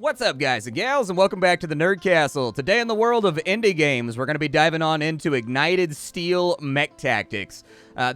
What's up, guys and gals, and welcome back to the Nerd Castle. Today in the world of indie games, we're going to be diving on into Ignited Steel Mech Tactics.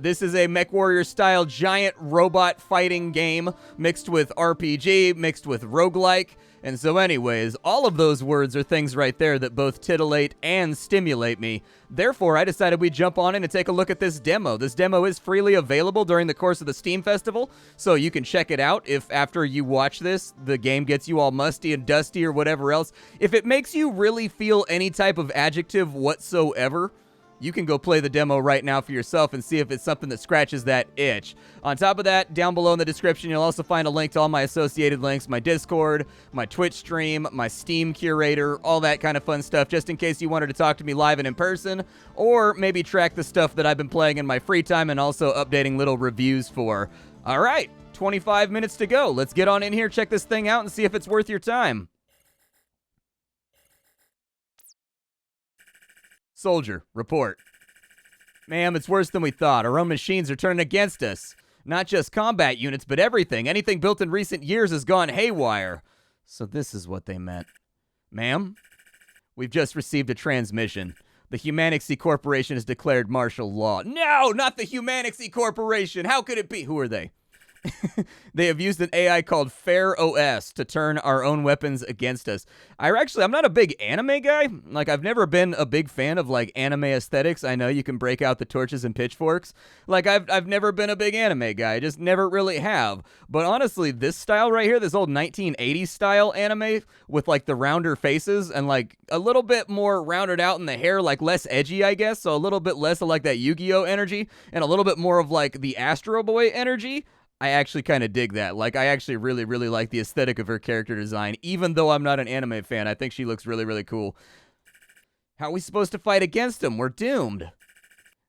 This is a MechWarrior-style giant robot fighting game mixed with RPG, mixed with Roguelike. And so anyways, all of those words are things right there that both titillate and stimulate me. Therefore, I decided we'd jump on in and take a look at this demo. This demo is freely available during the course of the Steam Festival, so you can check it out if after you watch this, the game gets you all musty and dusty or whatever else. If it makes you really feel any type of adjective whatsoever, you can go play the demo right now for yourself and see if it's something that scratches that itch. On top of that, down below in the description, you'll also find a link to all my associated links, my Discord, my Twitch stream, my Steam curator, all that kind of fun stuff, just in case you wanted to talk to me live and in person, or maybe track the stuff that I've been playing in my free time and also updating little reviews for. All right, 25 minutes to go. Let's get on in here, check this thing out, and see if it's worth your time. Soldier, report. Ma'am, it's worse than we thought. Our own machines are turning against us. Not just combat units, but everything. Anything built in recent years has gone haywire. So this is what they meant. Ma'am, we've just received a transmission. The Humanixy Corporation has declared martial law. No, not the Humanixy Corporation. How could it be? Who are they? They have used an AI called Fair OS to turn our own weapons against us. I'm not a big anime guy. Like, I've never been a big fan of, like, anime aesthetics. I know you can break out the torches and pitchforks. Like, I've never been a big anime guy. I just never really have. But honestly, this style right here, this old 1980s style anime with, like, the rounder faces and, like, a little bit more rounded out in the hair, like, less edgy, I guess. So a little bit less of, like, that Yu-Gi-Oh energy and a little bit more of, like, the Astro Boy energy. I actually kind of dig that. Like, I actually really, really like the aesthetic of her character design. Even though I'm not an anime fan, I think she looks really, really cool. How are we supposed to fight against them? We're doomed.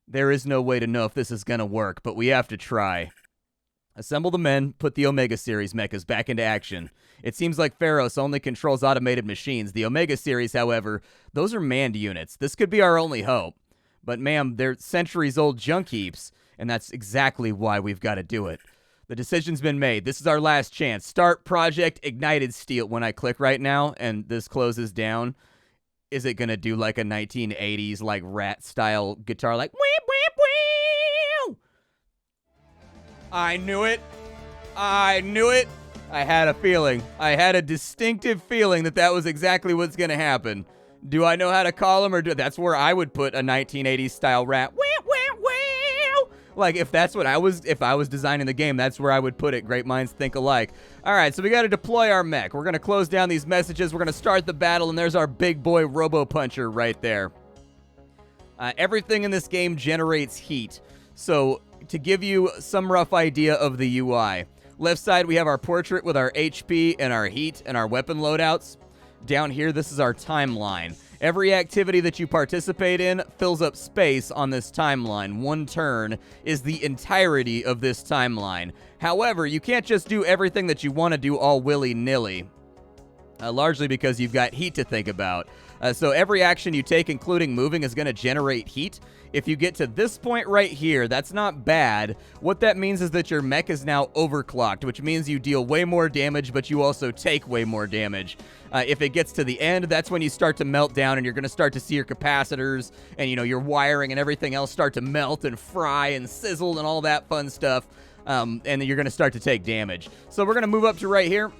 There is no way to know if this is going to work, but we have to try. Assemble the men, put the Omega Series mechas back into action. It seems like Pharos only controls automated machines. The Omega Series, however, those are manned units. This could be our only hope. But ma'am, they're centuries-old junk heaps, and that's exactly why we've got to do it. The decision's been made. This is our last chance. Start Project Ignited Steel. When I click right now and this closes down, is it going to do like a 1980s like rat-style guitar like weep, weep, weep? I knew it. I knew it. I had a feeling. I had a distinctive feeling that that was exactly what's going to happen. Do I know how to call them or do that's where I would put a 1980s style rat. Weep, weep, weep. Like, if I was designing the game, that's where I would put it. Great minds think alike. All right, so we got to deploy our mech. We're going to close down these messages. We're going to start the battle, and there's our big boy Robo-Puncher right there. Everything in this game generates heat. So, to give you some rough idea of the UI, left side, we have our portrait with our HP and our heat and our weapon loadouts. Down here, this is our timeline. Every activity that you participate in fills up space on this timeline. One turn is the entirety of this timeline. However, you can't just do everything that you want to do all willy-nilly, largely because you've got heat to think about. So every action you take, including moving, is going to generate heat. If you get to this point right here, that's not bad. What that means is that your mech is now overclocked, which means you deal way more damage, but you also take way more damage. If it gets to the end, that's when you start to melt down, and you're going to start to see your capacitors and, your wiring and everything else start to melt and fry and sizzle and all that fun stuff, and then you're going to start to take damage. So we're going to move up to right here,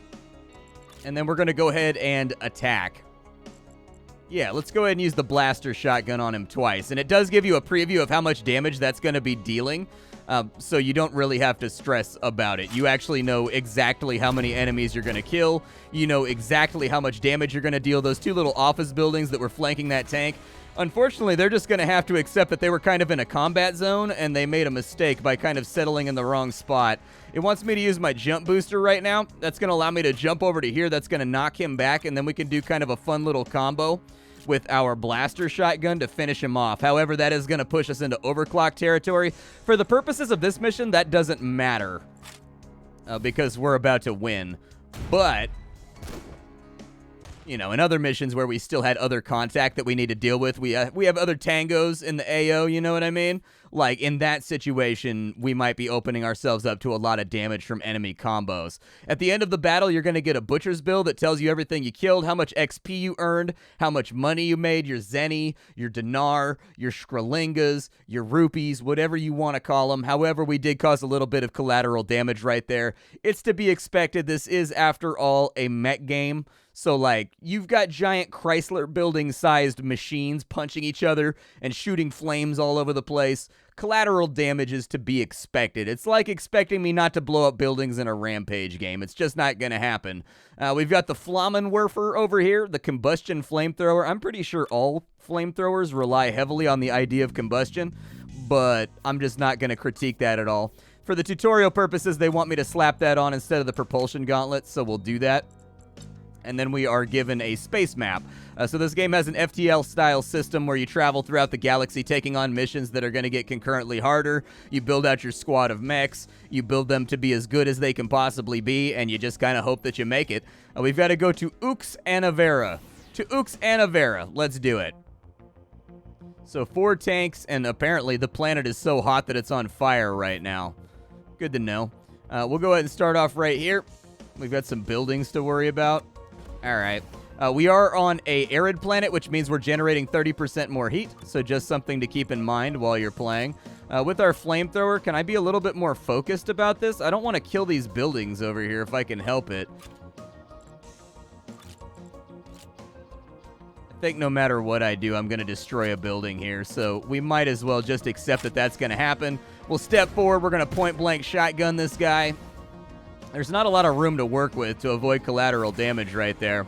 and then we're going to go ahead and attack. Yeah, let's go ahead and use the blaster shotgun on him twice. And it does give you a preview of how much damage that's going to be dealing, so you don't really have to stress about it. You actually know exactly how many enemies you're going to kill. You know exactly how much damage you're going to deal. Those two little office buildings that were flanking that tank, unfortunately, they're just going to have to accept that they were kind of in a combat zone, and they made a mistake by kind of settling in the wrong spot. It wants me to use my jump booster right now. That's going to allow me to jump over to here. That's going to knock him back, and then we can do kind of a fun little combo with our blaster shotgun to finish him off. However, that is going to push us into overclock territory. For the purposes of this mission, that doesn't matter because we're about to win. But, in other missions where we still had other contact that we need to deal with, we have other tangos in the AO, you know what I mean? like, in that situation, we might be opening ourselves up to a lot of damage from enemy combos. At the end of the battle, you're going to get a butcher's bill that tells you everything you killed, how much XP you earned, how much money you made, your zenny, your dinar, your shkralingas, your rupees, whatever you want to call them. However, we did cause a little bit of collateral damage right there. It's to be expected. This is, after all, a mech game. So, like, you've got giant Chrysler building-sized machines punching each other and shooting flames all over the place. Collateral damage is to be expected. It's like expecting me not to blow up buildings in a Rampage game. It's just not going to happen. We've got the Flammenwerfer over here, the combustion flamethrower. I'm pretty sure all flamethrowers rely heavily on the idea of combustion, but I'm just not going to critique that at all. For the tutorial purposes, they want me to slap that on instead of the propulsion gauntlet, so we'll do that. And then we are given a space map. So this game has an FTL-style system where you travel throughout the galaxy taking on missions that are going to get concurrently harder. You build out your squad of mechs. You build them to be as good as they can possibly be, and you just kind of hope that you make it. We've got to go to Ux Anavera. To Ux Anavera. Let's do it. So 4 tanks, and apparently the planet is so hot that it's on fire right now. Good to know. We'll go ahead and start off right here. We've got some buildings to worry about. All right. We are on a arid planet, which means we're generating 30% more heat, so just something to keep in mind while you're playing. With our flamethrower, can I be a little bit more focused about this? I don't want to kill these buildings over here if I can help it. I think no matter what I do, I'm going to destroy a building here, so we might as well just accept that that's going to happen. We'll step forward. We're going to point-blank shotgun this guy. There's not a lot of room to work with to avoid collateral damage right there.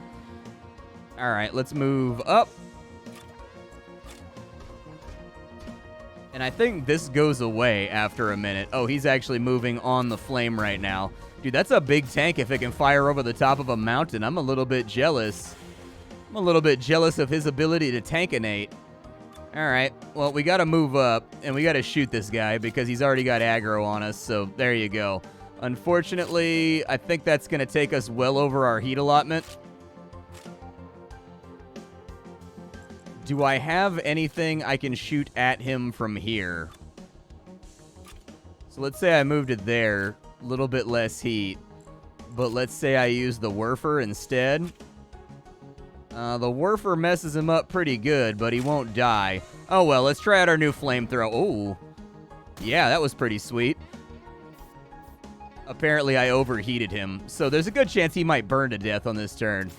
All right, let's move up. And I think this goes away after a minute. Oh, he's actually moving on the flame right now. Dude, that's a big tank if it can fire over the top of a mountain. I'm a little bit jealous. I'm a little bit jealous of his ability to tankinate. All right, well, we got to move up, and we got to shoot this guy because he's already got aggro on us, so there you go. Unfortunately, I think that's going to take us well over our heat allotment. Do I have anything I can shoot at him from here? So let's say I moved it there, a little bit less heat. But let's say I use the Werfer instead. The Werfer messes him up pretty good, but he won't die. Oh well, let's try out our new flamethrower. Oh, yeah, that was pretty sweet. Apparently, I overheated him, so there's a good chance he might burn to death on this turn.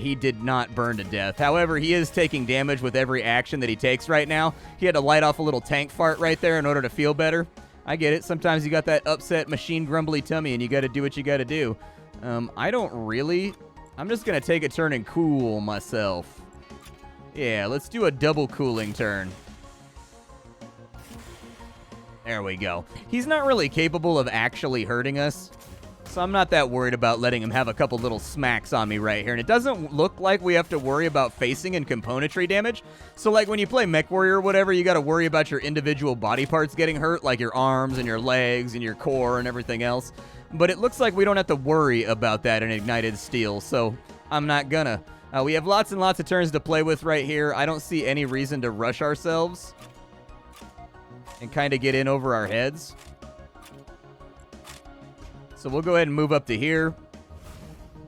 He did not burn to death. However, he is taking damage with every action that he takes right now. He had to light off a little tank fart right there in order to feel better. I get it. Sometimes you got that upset machine grumbly tummy, and you got to do what you got to do. I don't really. I'm just going to take a turn and cool myself. Yeah, let's do a double cooling turn. There we go. He's not really capable of actually hurting us, so I'm not that worried about letting him have a couple little smacks on me right here. And it doesn't look like we have to worry about facing and componentry damage. So like when you play MechWarrior or whatever, you got to worry about your individual body parts getting hurt, like your arms and your legs and your core and everything else. But it looks like we don't have to worry about that in Ignited Steel, so I'm not gonna. We have lots and lots of turns to play with right here. I don't see any reason to rush ourselves and kind of get in over our heads. So we'll go ahead and move up to here.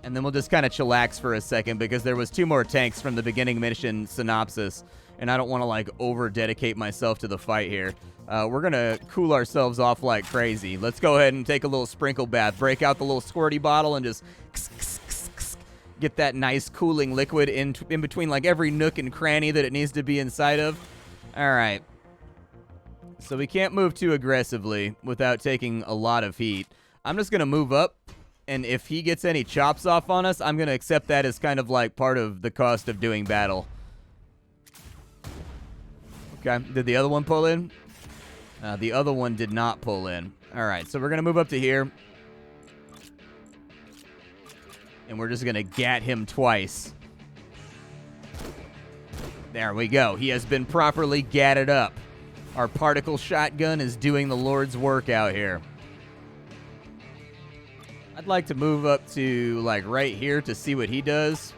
And then we'll just kind of chillax for a second because there was 2 more tanks from the beginning mission synopsis. And I don't want to, like, over-dedicate myself to the fight here. We're going to cool ourselves off like crazy. Let's go ahead and take a little sprinkle bath. Break out the little squirty bottle and just get that nice cooling liquid in between, like, every nook and cranny that it needs to be inside of. All right. So we can't move too aggressively without taking a lot of heat. I'm just going to move up, and if he gets any chops off on us, I'm going to accept that as kind of like part of the cost of doing battle. Okay, did the other one pull in? The other one did not pull in. All right, so we're going to move up to here. And we're just going to gat him twice. There we go. He has been properly gatted up. Our particle shotgun is doing the Lord's work out here. I'd like to move up to, like, right here to see what he does.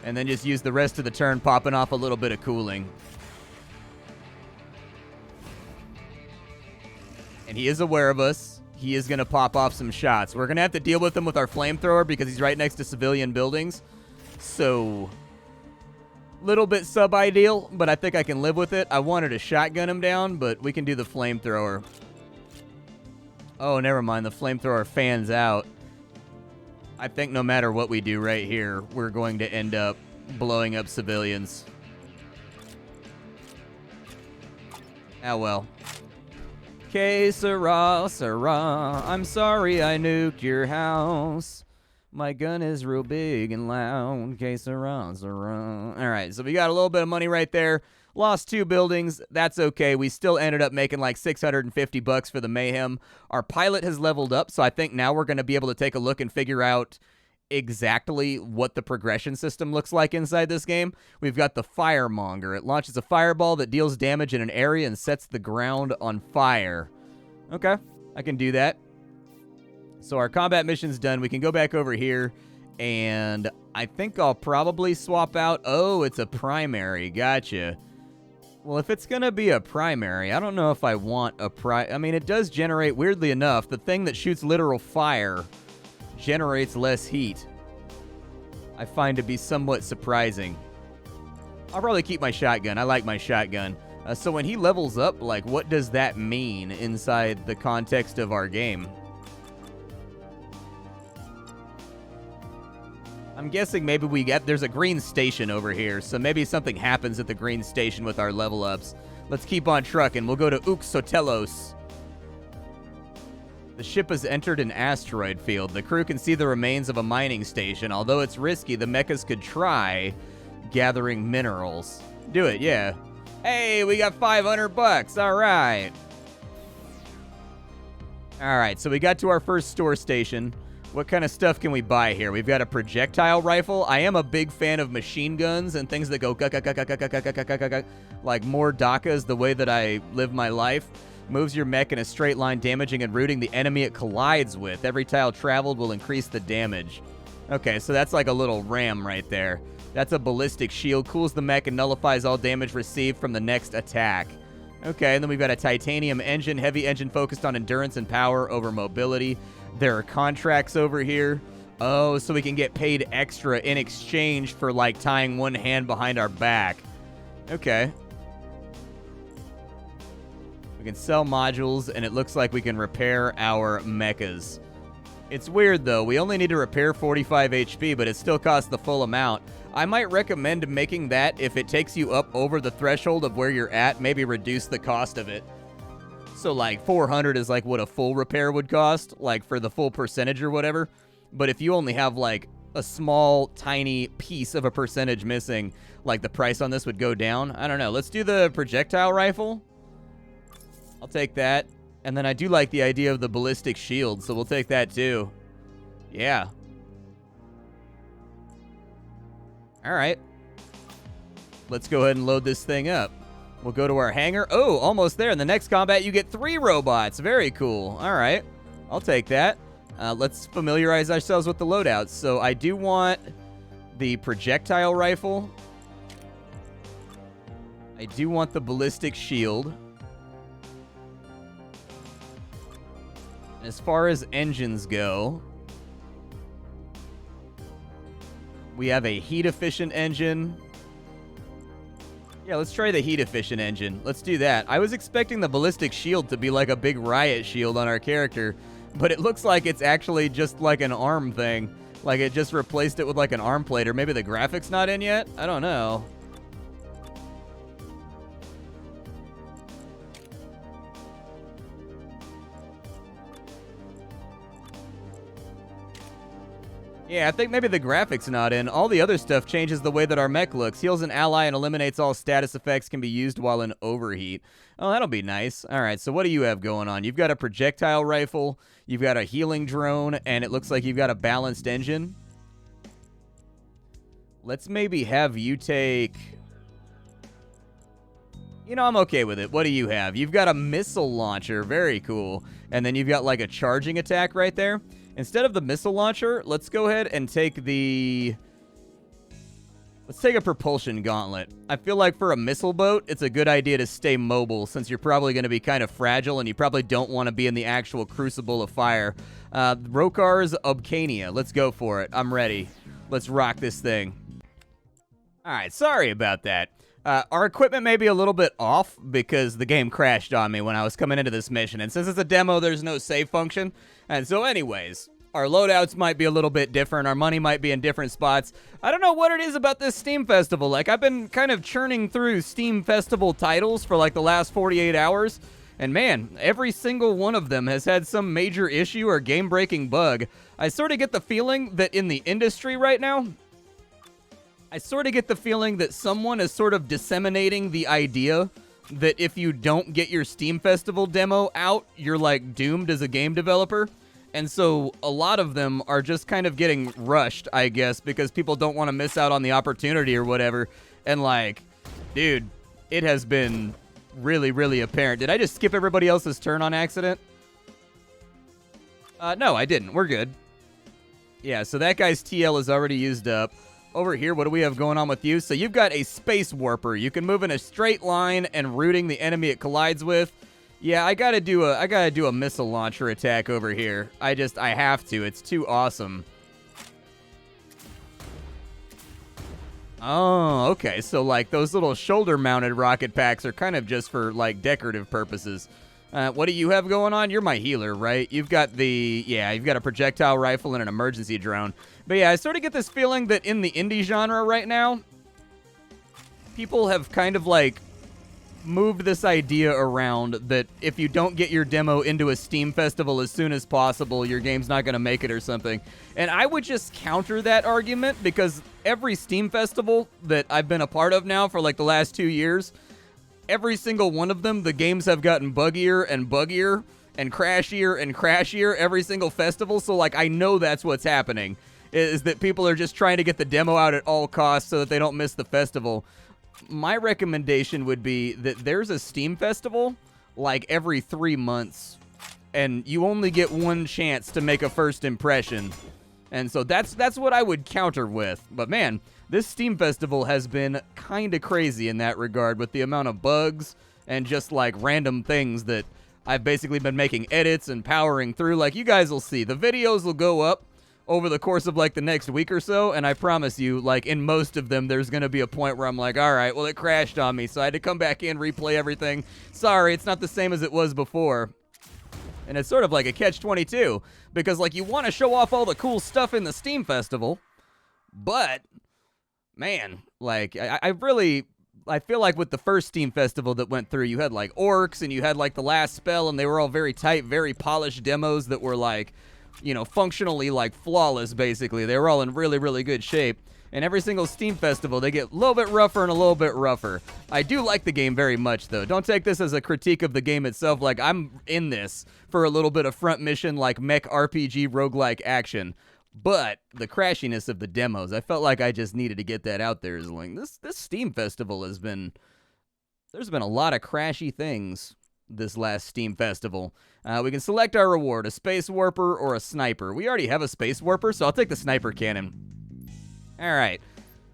And then just use the rest of the turn popping off a little bit of cooling. And he is aware of us. He is going to pop off some shots. We're going to have to deal with him with our flamethrower because he's right next to civilian buildings. So, little bit sub-ideal, but I think I can live with it. I wanted to shotgun him down, but we can do the flamethrower. Oh, never mind. The flamethrower fans out. I think no matter what we do right here, we're going to end up blowing up civilians. Ah, well. Que sera, sera. I'm sorry I nuked your house. My gun is real big and loud. Que sera, sera. All right, so we got a little bit of money right there. Lost 2 buildings. That's okay. We still ended up making like $650 for the mayhem. Our pilot has leveled up, so I think now we're going to be able to take a look and figure out exactly what the progression system looks like inside this game. We've got the Firemonger. It launches a fireball that deals damage in an area and sets the ground on fire. Okay, I can do that. So our combat mission's done. We can go back over here, and I think I'll probably swap out... Oh, it's a primary. Gotcha. Well, if it's going to be a primary, I don't know if I want a I mean, it does generate, weirdly enough, the thing that shoots literal fire generates less heat. I find to be somewhat surprising. I'll probably keep my shotgun. I like my shotgun. So when he levels up, like, what does that mean inside the context of our game? I'm guessing maybe there's a green station over here, so maybe something happens at the green station with our level ups. Let's keep on trucking. We'll go to Uxotelos. The ship has entered an asteroid field. The crew can see the remains of a mining station. Although it's risky, the mechas could try gathering minerals. Do it, yeah. Hey, we got $500. All right. All right, so we got to our first store station. What kind of stuff can we buy here? We've got a projectile rifle. I am a big fan of machine guns and things that go like more DACAs, the way that I live my life. Moves your mech in a straight line, damaging and rooting the enemy it collides with. Every tile traveled will increase the damage. Okay, so that's like a little ram right there. That's a ballistic shield. Cools the mech and nullifies all damage received from the next attack. Okay, and then we've got a titanium engine. Heavy engine focused on endurance and power over mobility. There are contracts over here. Oh, so we can get paid extra in exchange for, like, tying one hand behind our back. Okay. We can sell modules, and it looks like we can repair our mechas. It's weird, though. We only need to repair 45 HP, but it still costs the full amount. I might recommend making that if it takes you up over the threshold of where you're at, maybe reduce the cost of it. So, like, 400 is, like, what a full repair would cost, like, for the full percentage or whatever. But if you only have, like, a small, tiny piece of a percentage missing, like, the price on this would go down. I don't know. Let's do the projectile rifle. I'll take that. And then I do like the idea of the ballistic shield, so we'll take that, too. Yeah. All right. Let's go ahead and load this thing up. We'll go to our hangar. Oh, almost there. In the next combat, you get 3 robots. Very cool. All right. I'll take that. Let's familiarize ourselves with the loadouts. So I do want the projectile rifle. I do want the ballistic shield. As far as engines go, we have a heat-efficient engine. Yeah, let's try the heat-efficient engine. Let's do that. I was expecting the ballistic shield to be like a big riot shield on our character, but it looks like it's actually just like an arm thing. Like it just replaced it with like an arm plate, or maybe the graphics not in yet? I don't know. Yeah, I think maybe the graphics not in. All the other stuff changes the way that our mech looks. Heals an ally and eliminates all status effects, can be used while in overheat. Oh, that'll be nice. All right, so what do you have going on? You've got a projectile rifle, you've got a healing drone, and it looks like you've got a balanced engine. Let's maybe have you take... You know, I'm okay with it. What do you have? You've got a missile launcher. Very cool. And then you've got like a charging attack right there. Instead of the missile launcher, let's go ahead and take the Let's take a propulsion gauntlet. I feel like for a missile boat, it's a good idea to stay mobile since you're probably going to be kind of fragile and you probably don't want to be in the actual crucible of fire. Rokar's Obcania. Let's go for it. I'm ready. Let's rock this thing. All right, sorry about that. Our equipment may be a little bit off because the game crashed on me when I was coming into this mission. And since it's a demo, there's no save function. And so anyways, our loadouts might be a little bit different. Our money might be in different spots. I don't know what it is about this Steam Festival. Like, I've been kind of churning through Steam Festival titles for like the last 48 hours. And man, every single one of them has had some major issue or game-breaking bug. I sort of get the feeling that in the industry right now, someone is sort of disseminating the idea that if you don't get your Steam Festival demo out, you're like doomed as a game developer. And so a lot of them are just kind of getting rushed, I guess, because people don't want to miss out on the opportunity or whatever. And like, dude, it has been really, really apparent. Did I just skip everybody else's turn on accident? No, I didn't. We're good. Yeah, so that guy's TL is already used up. Over here, what do we have going on with you? So you've got a space warper. You can move in a straight line and rooting the enemy it collides with. Yeah, I gotta do a missile launcher attack over here. I have to. It's too awesome. Oh, okay. So like those little shoulder-mounted rocket packs are kind of just for like decorative purposes. What do you have going on? You're my healer, right? You've got a projectile rifle and an emergency drone. But yeah, I sort of get this feeling that in the indie genre right now, people have kind of like moved this idea around that if you don't get your demo into a Steam Festival as soon as possible, your game's not going to make it or something. And I would just counter that argument because every Steam Festival that I've been a part of now for like the last 2 years, every single one of them, the games have gotten buggier and buggier and crashier every single festival. So like, I know that's what's happening, is that people are just trying to get the demo out at all costs so that they don't miss the festival. My recommendation would be that there's a Steam Festival like every 3 months, and you only get one chance to make a first impression. And so that's what I would counter with. But man, this Steam Festival has been kind of crazy in that regard with the amount of bugs and just like random things that I've basically been making edits and powering through. Like, you guys will see, the videos will go up over the course of like the next week or so, and I promise you, like in most of them, there's going to be a point where I'm like, all right, well, it crashed on me, so I had to come back in, replay everything. Sorry, it's not the same as it was before. And it's sort of like a catch-22, because like you want to show off all the cool stuff in the Steam Festival, but man, like I feel like with the first Steam Festival that went through, you had like orcs and you had like the last spell, and they were all very tight, very polished demos that were like, you know, functionally like flawless, basically. They were all in really, really good shape. And every single Steam Festival, they get a little bit rougher and a little bit rougher. I do like the game very much, though. Don't take this as a critique of the game itself. Like, I'm in this for a little bit of front mission, like mech RPG roguelike action. But the crashiness of the demos, I felt like I just needed to get that out there. Is like, this Steam Festival has been... There's been a lot of crashy things this last Steam Festival. We can select our reward, a space warper or a sniper. We already have a space warper, so I'll take the sniper cannon. All right,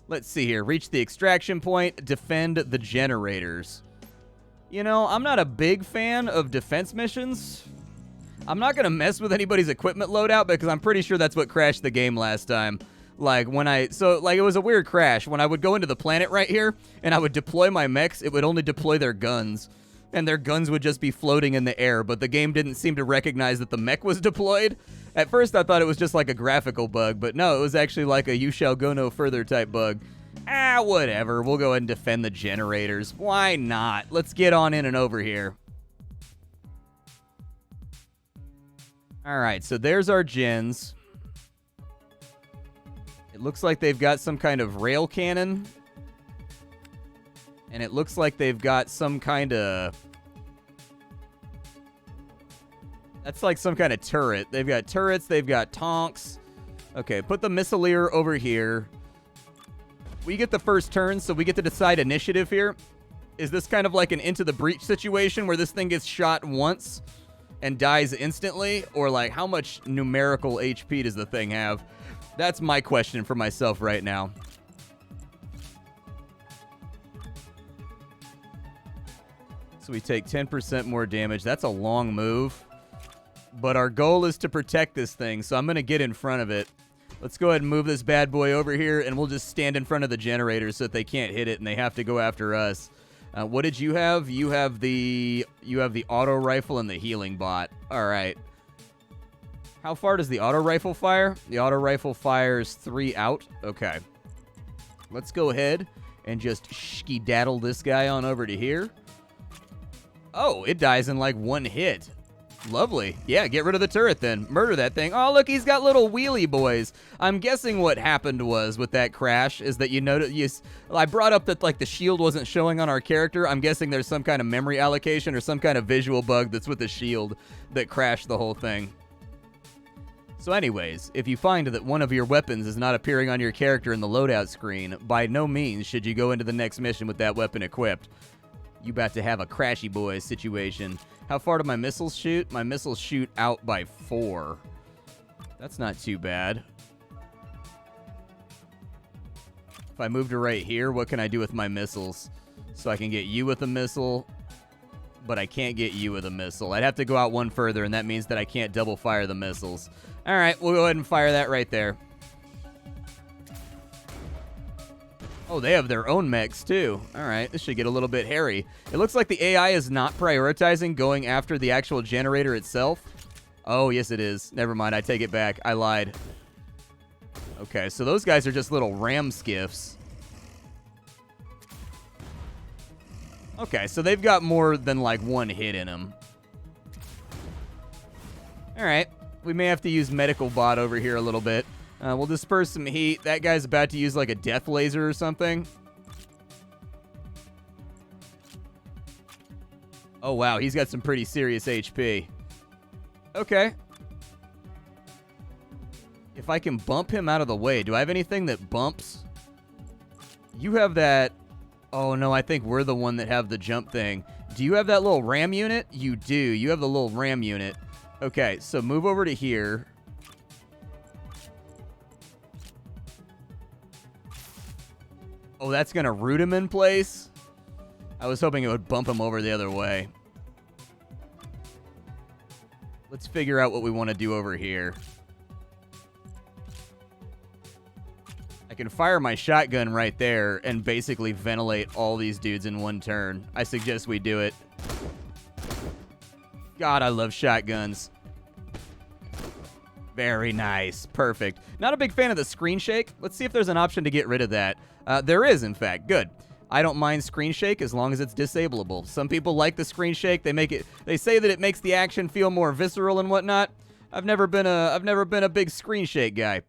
let's see here. Reach the extraction point, defend the generators. You know, I'm not a big fan of defense missions. I'm not going to mess with anybody's equipment loadout because I'm pretty sure that's what crashed the game last time. Like, it was a weird crash. When I would go into the planet right here and I would deploy my mechs, it would only deploy their guns. And their guns would just be floating in the air, but the game didn't seem to recognize that the mech was deployed. At first, I thought it was just like a graphical bug, but no, it was actually like a you shall go no further type bug. Whatever. We'll go ahead and defend the generators. Why not? Let's get on in and over here. All right, so there's our gens. It looks like they've got some kind of rail cannon. And it looks like they've got some kind of... That's like some kind of turret. They've got turrets, they've got tonks. Okay, put the missileer over here. We get the first turn, so we get to decide initiative here. Is this kind of like an Into the Breach situation where this thing gets shot once and dies instantly? Or like, how much numerical HP does the thing have? That's my question for myself right now. So we take 10% more damage. That's a long move. But our goal is to protect this thing, so I'm going to get in front of it. Let's go ahead and move this bad boy over here, and we'll just stand in front of the generators so that they can't hit it and they have to go after us. What did you have? You have the auto rifle and the healing bot. All right. How far does the auto rifle fire? The auto rifle fires 3 out. Okay. Let's go ahead and just skedaddle this guy on over to here. Oh, it dies in like 1 hit. Lovely. Yeah, get rid of the turret then. Murder that thing. Oh, look, he's got little wheelie boys. I'm guessing what happened was with that crash is that you notice, I brought up that like the shield wasn't showing on our character. I'm guessing there's some kind of memory allocation or some kind of visual bug that's with the shield that crashed the whole thing. So anyways, if you find that one of your weapons is not appearing on your character in the loadout screen, by no means should you go into the next mission with that weapon equipped. You about to have a crashy boy situation. How far do my missiles shoot? My missiles shoot out by 4. That's not too bad. If I move to right here, what can I do with my missiles? So I can get you with a missile, but I can't get you with a missile. I'd have to go out 1 further, and that means that I can't double fire the missiles. All right, we'll go ahead and fire that right there. Oh, they have their own mechs, too. All right, this should get a little bit hairy. It looks like the AI is not prioritizing going after the actual generator itself. Oh, yes, it is. Never mind, I take it back. I lied. Okay, so those guys are just little ram skiffs. Okay, so they've got more than, like, 1 hit in them. All right, we may have to use Medical Bot over here a little bit. We'll disperse some heat. That guy's about to use like a death laser or something. Oh, wow. He's got some pretty serious HP. Okay. If I can bump him out of the way. Do I have anything that bumps? You have that. Oh, no. I think we're the one that have the jump thing. Do you have that little ram unit? You do. You have the little ram unit. Okay. So move over to here. Oh, that's going to root him in place? I was hoping it would bump him over the other way. Let's figure out what we want to do over here. I can fire my shotgun right there and basically ventilate all these dudes in 1 turn. I suggest we do it. God, I love shotguns. Very nice. Perfect. Not a big fan of the screen shake. Let's see if there's an option to get rid of that. There is, in fact. Good. I don't mind screen shake as long as it's disableable. Some people like the screen shake. They say that it makes the action feel more visceral and whatnot. I've never been a big screen shake guy.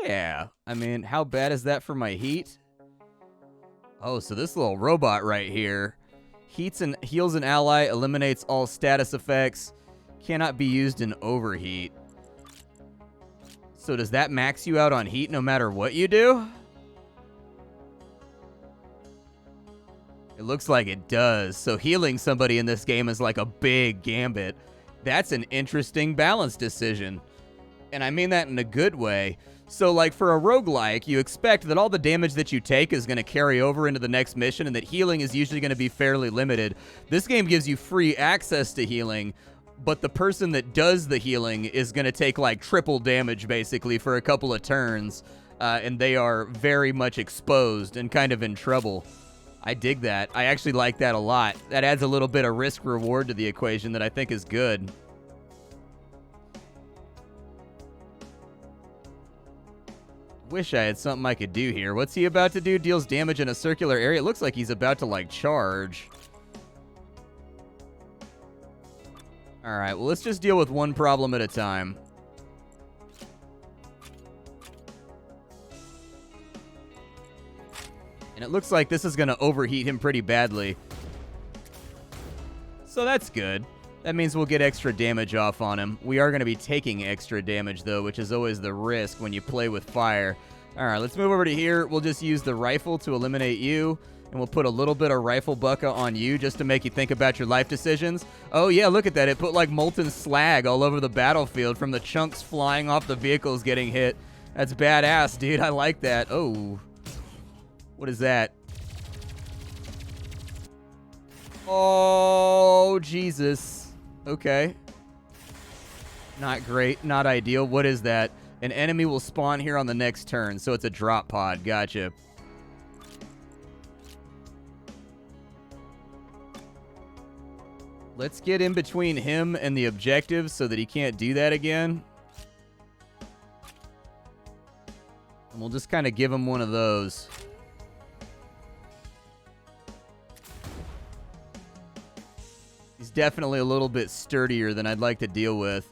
Yeah. I mean, how bad is that for my heat? Oh, so this little robot right here heals an ally, eliminates all status effects, cannot be used in overheat. So does that max you out on heat no matter what you do? It looks like it does. So healing somebody in this game is like a big gambit. That's an interesting balance decision. And I mean that in a good way. So, like, for a roguelike, you expect that all the damage that you take is going to carry over into the next mission and that healing is usually going to be fairly limited. This game gives you free access to healing, but the person that does the healing is going to take, like, triple damage, basically, for a couple of turns, and they are very much exposed and kind of in trouble. I dig that. I actually like that a lot. That adds a little bit of risk-reward to the equation that I think is good. Wish I had something I could do here. What's he about to do? Deals damage in a circular area. It looks like he's about to, like, charge. Alright, well, let's just deal with one problem at a time. And it looks like this is going to overheat him pretty badly. So that's good. That means we'll get extra damage off on him. We are going to be taking extra damage, though, which is always the risk when you play with fire. All right, let's move over to here. We'll just use the rifle to eliminate you, and we'll put a little bit of rifle bucka on you just to make you think about your life decisions. Oh, yeah, look at that. It put, like, molten slag all over the battlefield from the chunks flying off the vehicles getting hit. That's badass, dude. I like that. Oh. What is that? Oh, Jesus. Okay. Not great. Not ideal. What is that? An enemy will spawn here on the next turn, so it's a drop pod. Gotcha. Let's get in between him and the objective so that he can't do that again. And we'll just kind of give him one of those. He's definitely a little bit sturdier than I'd like to deal with.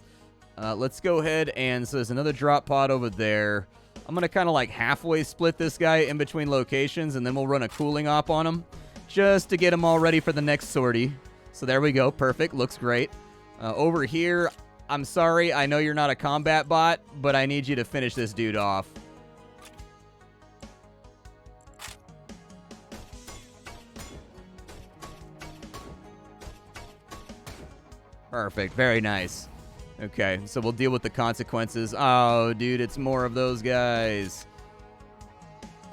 Let's go ahead and... So there's another drop pod over there. I'm going to kind of like halfway split this guy in between locations, and then we'll run a cooling op on him just to get him all ready for the next sortie. So there we go. Perfect. Looks great. Over here, I'm sorry. I know you're not a combat bot, but I need you to finish this dude off. Perfect. Very nice. Okay, so we'll deal with the consequences. Oh, dude, it's more of those guys.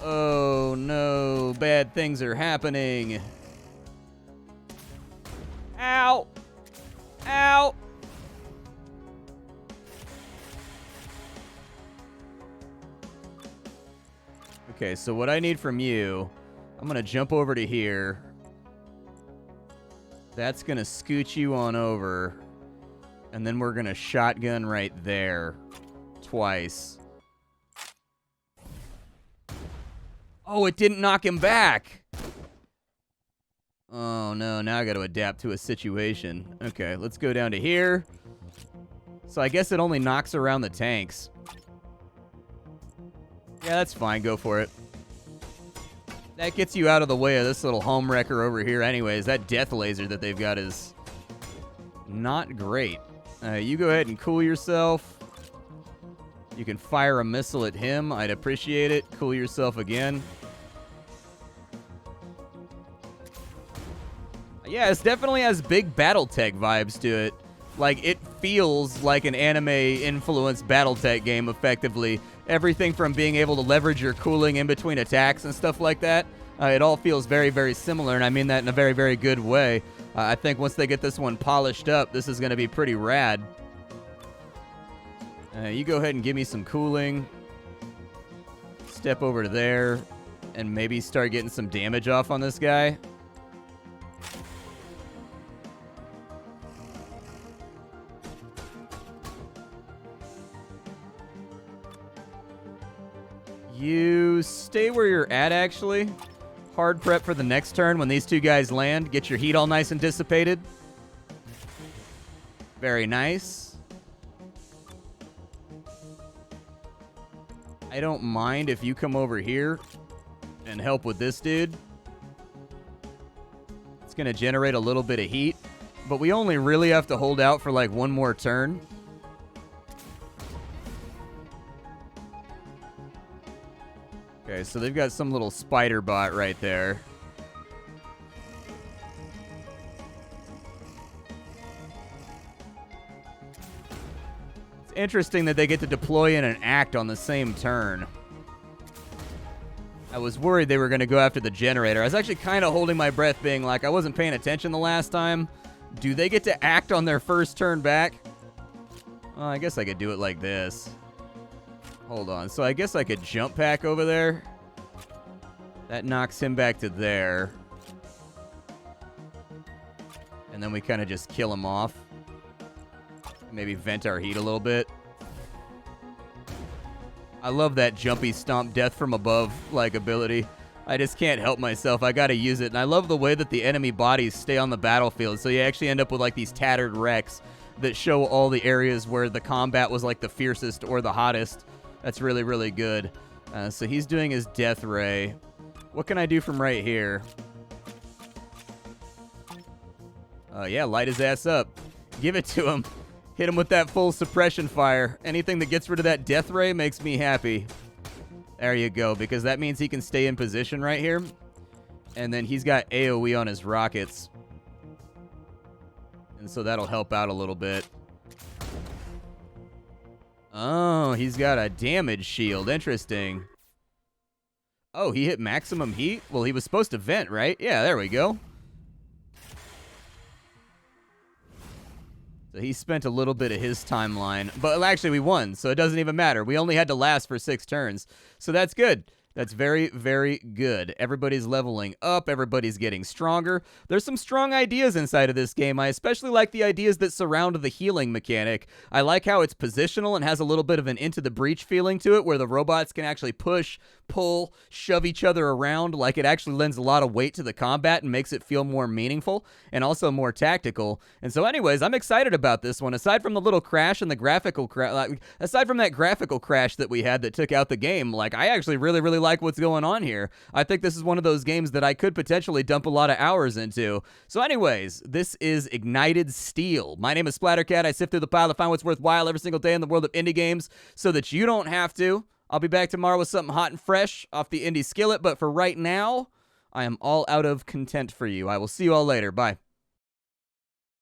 Oh, no. Bad things are happening. Ow! Ow! Okay, so what I need from you, I'm going to jump over to here. That's going to scoot you on over. And then we're going to shotgun right there. Twice. Oh, it didn't knock him back. Oh, no. Now I got to adapt to a situation. Okay, let's go down to here. So I guess it only knocks around the tanks. Yeah, that's fine. Go for it. That gets you out of the way of this little home wrecker over here anyways. That death laser that they've got is not great. You go ahead and cool yourself. You can fire a missile at him. I'd appreciate it. Cool yourself again. Yeah, it definitely has big Battletech vibes to it. Like, it feels like an anime-influenced Battletech game, effectively. Everything from being able to leverage your cooling in between attacks and stuff like that. It all feels very, very similar, and I mean that in a very, very good way. I think once they get this one polished up, this is going to be pretty rad. You go ahead and give me some cooling. Step over to there, and maybe start getting some damage off on this guy. You stay where you're at, actually. Hard prep for the next turn when these two guys land. Get your heat all nice and dissipated. Very nice. I don't mind if you come over here and help with this dude. It's going to generate a little bit of heat, but we only really have to hold out for like one more turn. Okay, so they've got some little spider bot right there. It's interesting that they get to deploy in and act on the same turn. I was worried they were going to go after the generator. I was actually kind of holding my breath, being like, I wasn't paying attention the last time. Do they get to act on their first turn back? Well, I guess I could do it like this. Hold on. So I guess I could jump pack over there. That knocks him back to there. And then we kind of just kill him off. Maybe vent our heat a little bit. I love that jumpy stomp death from above like ability. I just can't help myself. I gotta use it. And I love the way that the enemy bodies stay on the battlefield. So you actually end up with like these tattered wrecks that show all the areas where the combat was like the fiercest or the hottest. That's really, really good. So he's doing his death ray. What can I do from right here? Yeah, light his ass up. Give it to him. Hit him with that full suppression fire. Anything that gets rid of that death ray makes me happy. There you go, because that means he can stay in position right here. And then he's got AoE on his rockets. And so that'll help out a little bit. Oh, he's got a damage shield. Interesting. Oh, he hit maximum heat? Well, he was supposed to vent, right? Yeah, there we go. So he spent a little bit of his timeline. But actually, we won, so it doesn't even matter. We only had to last for 6 turns. So that's good. That's very, very good. Everybody's leveling up. Everybody's getting stronger. There's some strong ideas inside of this game. I especially like the ideas that surround the healing mechanic. I like how it's positional and has a little bit of an Into the Breach feeling to it, where the robots can actually push, pull, shove each other around. Like, it actually lends a lot of weight to the combat and makes it feel more meaningful and also more tactical. And so anyways, I'm excited about this one. Aside from the little crash and the graphical aside from that graphical crash that we had that took out the game, like, I actually really like what's going on here. I think this is one of those games that I could potentially dump a lot of hours into. So anyways, this is Ignited Steel. My name is Splattercat. I sift through the pile to find what's worthwhile every single day in the world of indie games so that you don't have to. I'll be back tomorrow with something hot and fresh off the indie skillet, but for right now, I am all out of content for you. I will see you all later. Bye.